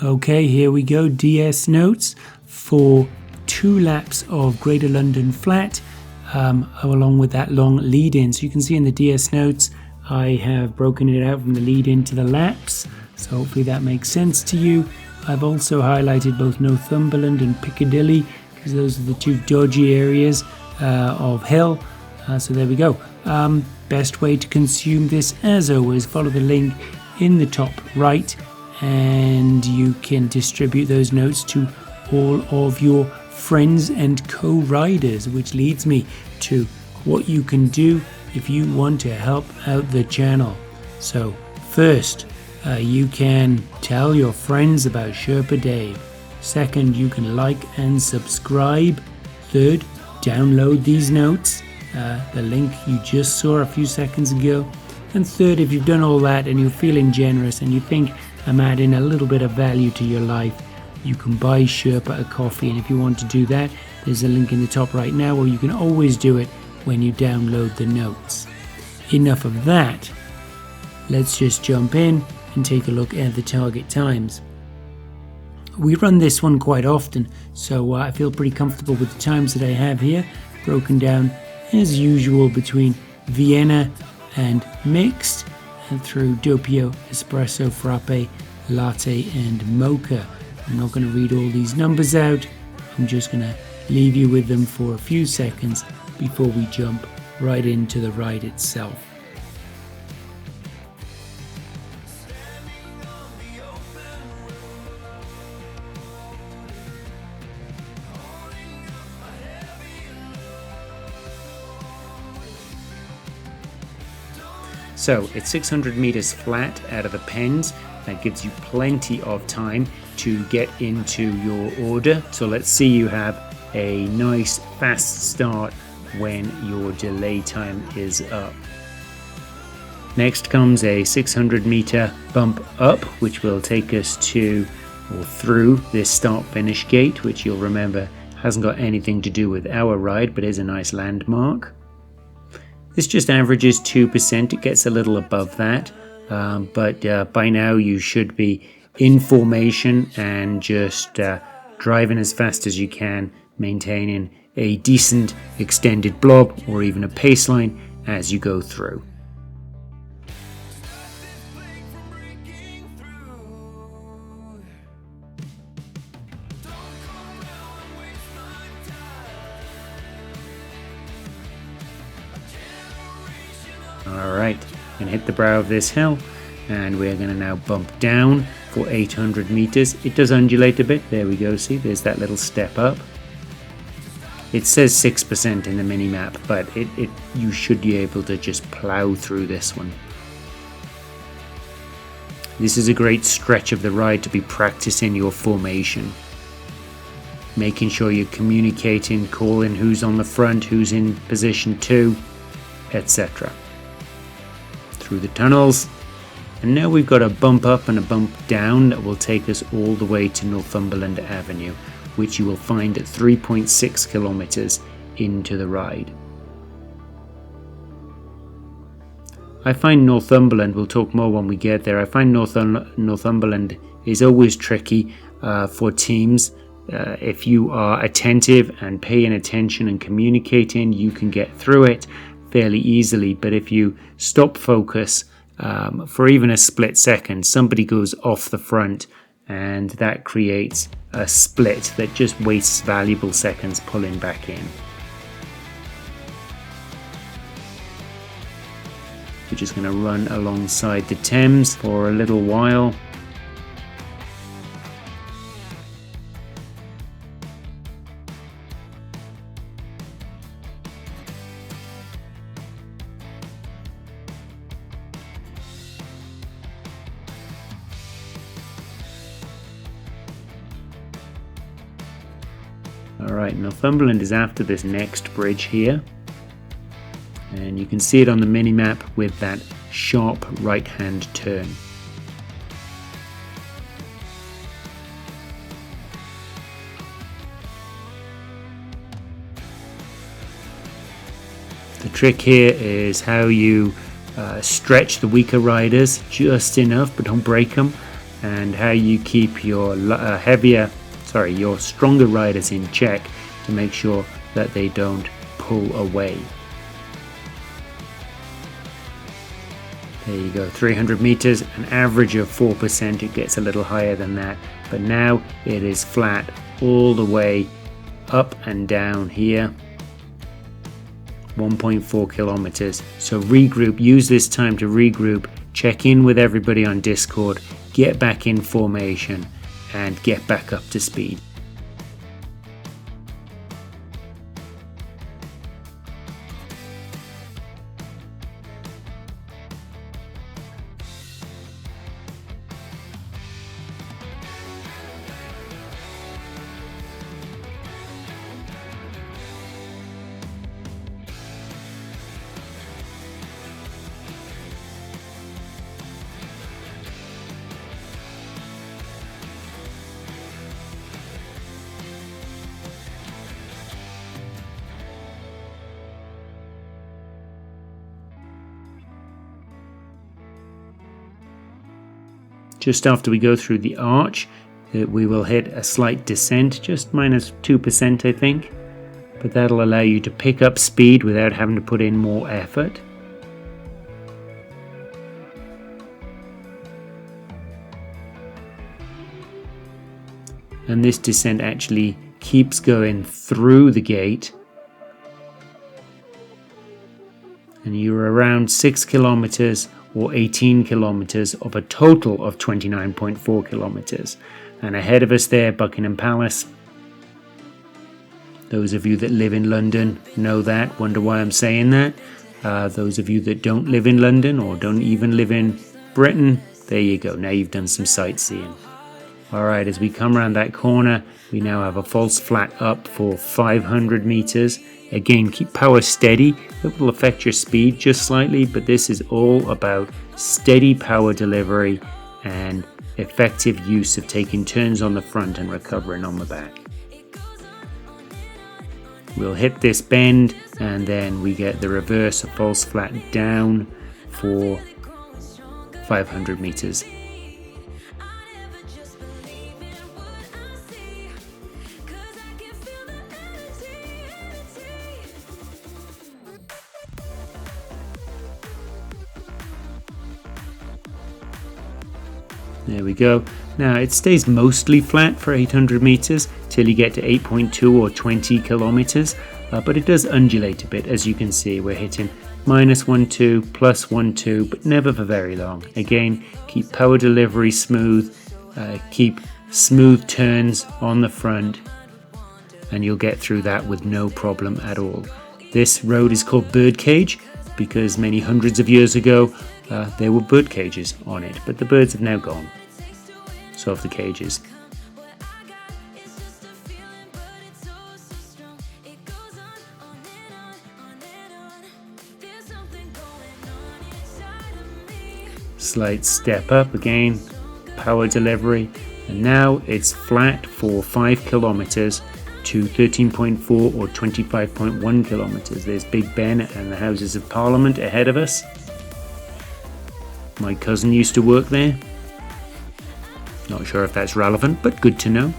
Okay, here we go. DS notes for 2 laps of Greater London Flat, along with that long lead-in. So you can see in the DS notes, I have broken it out from the lead-in to the laps. So hopefully that makes sense to you. I've also highlighted both Northumberland and Piccadilly, because those are the 2 dodgy areas of hill. So there we go. Best way to consume this, as always, follow the link in the top right, and you can distribute those notes to all of your friends and co-riders, which leads me to what you can do if you want to help out the channel. So first, you can tell your friends about Sherpa Dave. Second, you can like and subscribe. Third, download these notes, the link you just saw a few seconds ago. And third, if you've done all that and you're feeling generous and you think I'm adding a little bit of value to your life, you can buy Sherpa a coffee. And if you want to do that, there's a link in the top right now, or you can always do it when you download the notes. Enough of that. Let's just jump in and take a look at the target times. We run this one quite often, so I feel pretty comfortable with the times that I have here, broken down as usual between Vienna and mixed, and through doppio, espresso, frappe, latte and mocha. I'm not going to read all these numbers out. I'm just going to leave you with them for a few seconds before we jump right into the ride itself. So it's 600 meters flat out of the pens. That gives you plenty of time to get into your order. So let's see you have a nice fast start when your delay time is up. Next comes a 600 meter bump up, which will take us to or through this start finish gate, which you'll remember hasn't got anything to do with our ride, but is a nice landmark. This just averages 2%. It gets a little above that, but by now you should be in formation and just driving as fast as you can, maintaining a decent extended blob or even a pace line as you go through. Alright, going to hit the brow of this hill, and we're going to now bump down for 800 meters. It does undulate a bit. There we go. See, there's that little step up. It says 6% in the mini map, but you should be able to just plow through this one. This is a great stretch of the ride to be practicing your formation, making sure you're communicating, calling who's on the front, who's in position 2, etc. Through the tunnels, and now we've got a bump up and a bump down that will take us all the way to Northumberland Avenue, which you will find at 3.6 kilometers into the ride. I find Northumberland, we'll talk more when we get there, I find Northumberland is always tricky for teams. If you are attentive and paying attention and communicating, you can get through it fairly easily, but if you stop focus for even a split second, somebody goes off the front, and that creates a split that just wastes valuable seconds pulling back in. We're just going to run alongside the Thames for a little while. Alright, Northumberland is after this next bridge here, and you can see it on the mini-map with that sharp right-hand turn. The trick here is how you stretch the weaker riders just enough, but don't break them, and how you keep your your stronger riders in check to make sure that they don't pull away. There you go, 300 meters, an average of 4%. It gets a little higher than that, but now it is flat all the way up and down here. 1.4 kilometers. So regroup, use this time to regroup, check in with everybody on Discord, get back in formation, and get back up to speed. Just after we go through the arch, we will hit a slight descent, just minus 2% I think, but that'll allow you to pick up speed without having to put in more effort. And this descent actually keeps going through the gate, and you're around 6 kilometers or 18 kilometers of a total of 29.4 kilometers. And ahead of us there, Buckingham Palace. Those of you that live in London know that, wonder why I'm saying that. Those of you that don't live in London or don't even live in Britain, there you go, now you've done some sightseeing. Alright, as we come around that corner, we now have a false flat up for 500 meters. Again, keep power steady. It will affect your speed just slightly, but this is all about steady power delivery and effective use of taking turns on the front and recovering on the back. We'll hit this bend and then we get the reverse, a false flat down for 500 meters. There we go. Now it stays mostly flat for 800 meters till you get to 8.2 or 20 kilometers, but it does undulate a bit. As you can see, we're hitting minus 1.2, plus 1.2, but never for very long. Again, keep power delivery smooth, keep smooth turns on the front, and you'll get through that with no problem at all. This road is called Birdcage because many hundreds of years ago there were bird cages on it, but the birds have now gone. So have the cages. Slight step up again, power delivery, and now it's flat for 5 kilometers to 13.4 or 25.1 kilometers. There's Big Ben and the Houses of Parliament ahead of us. My cousin used to work there. Not sure if that's relevant, but good to know.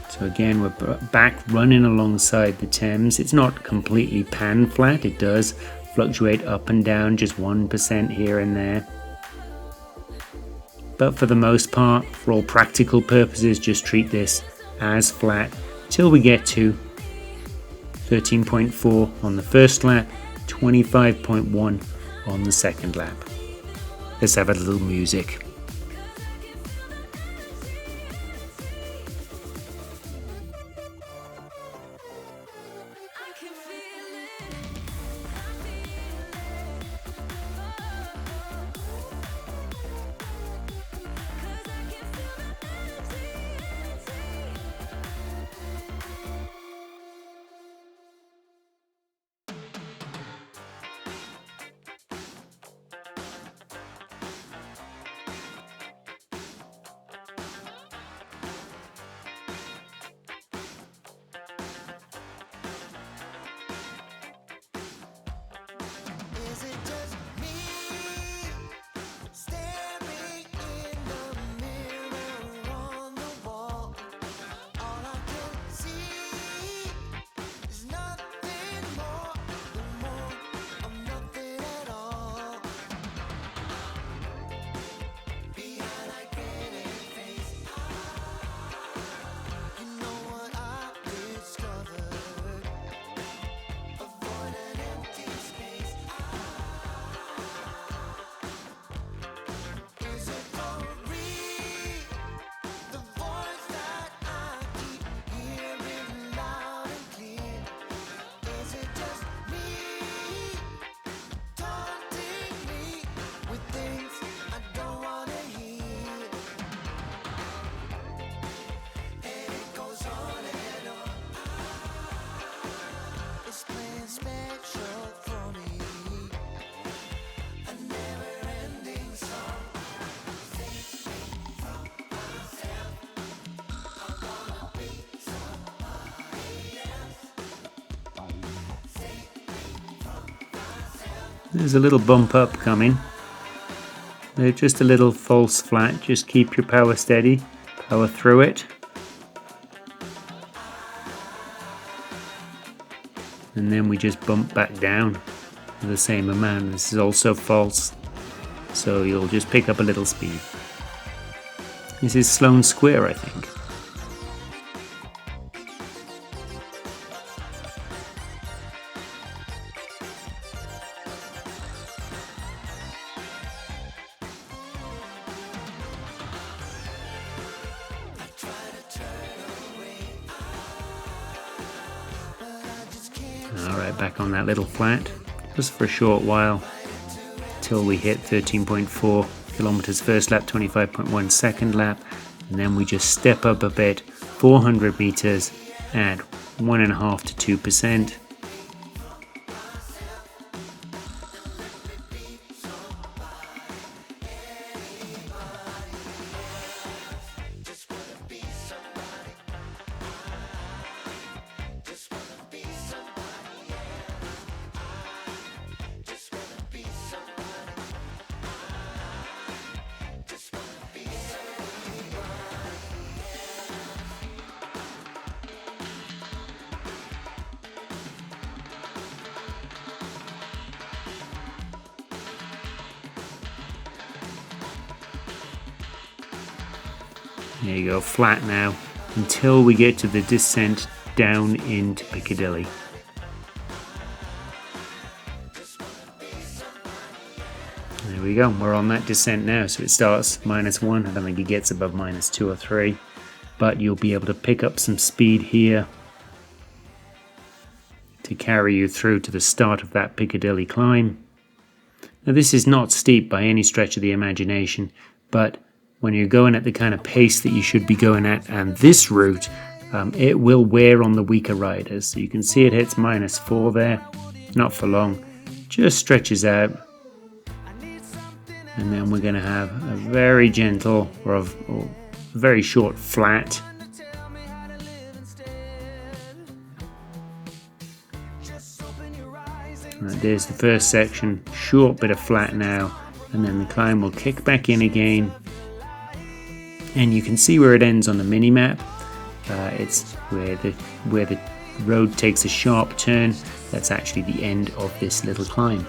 So again, we're back running alongside the Thames. It's not completely pan flat. It does fluctuate up and down, just 1% here and there. But for the most part, for all practical purposes, just treat this as flat till we get to 13.4 on the first lap, 25.1 on the second lap. Let's have a little music. There's a little bump up coming. Just a little false flat. Just keep your power steady. Power through it. And then we just bump back down to the same amount. This is also false. So you'll just pick up a little speed. This is Sloane Square, I think. Alright, back on that little flat, just for a short while, till we hit 13.4 kilometers first lap, 25.1 second lap, and then we just step up a bit, 400 meters at 1.5 to 2%. There you go, flat now, until we get to the descent down into Piccadilly. There we go, we're on that descent now, so it starts -1, I don't think it gets above -2 or 3, but you'll be able to pick up some speed here to carry you through to the start of that Piccadilly climb. Now this is not steep by any stretch of the imagination, but when you're going at the kind of pace that you should be going at, and this route, it will wear on the weaker riders. So you can see it hits -4 there, not for long, just stretches out. And then we're going to have a very gentle or very short flat. Right, there's the first section, short bit of flat now, and then the climb will kick back in again. And you can see where it ends on the mini-map. It's where the road takes a sharp turn. That's actually the end of this little climb.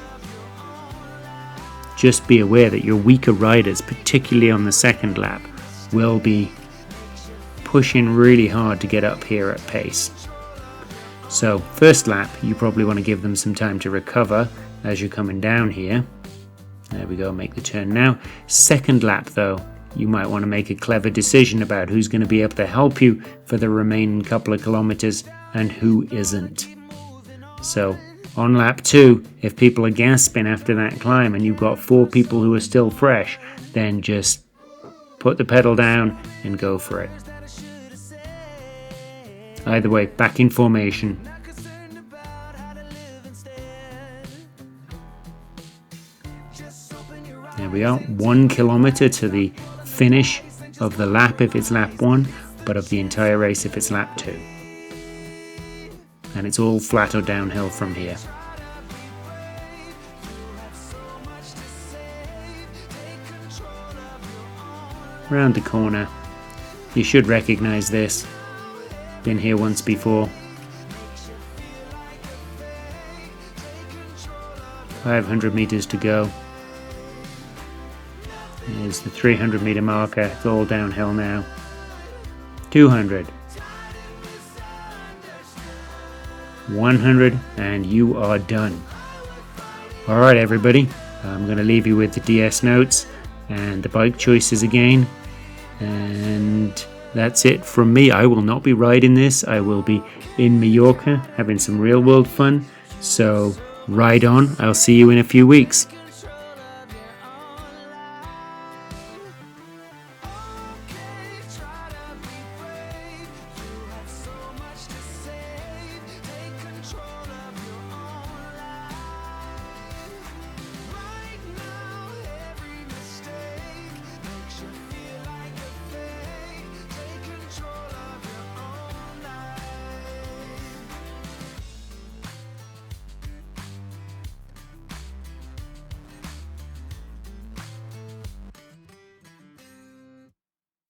Just be aware that your weaker riders, particularly on the second lap, will be pushing really hard to get up here at pace. So first lap, you probably want to give them some time to recover as you're coming down here. There we go, make the turn now. Second lap though, you might want to make a clever decision about who's going to be able to help you for the remaining couple of kilometers and who isn't. So on lap 2, if people are gasping after that climb and you've got 4 people who are still fresh, then just put the pedal down and go for it. Either way, back in formation. There we are, 1 kilometer to the finish of the lap if it's lap 1, but of the entire race if it's lap 2. And it's all flat or downhill from here. round the corner. You should recognize this. Been here once before. 500 meters to go. Here's the 300 meter marker. It's all downhill now. 200. 100, and you are done. Alright everybody, I'm going to leave you with the DS notes and the bike choices again, and that's it from me. I will not be riding this. I will be in Mallorca having some real world fun, so ride on. I'll see you in a few weeks.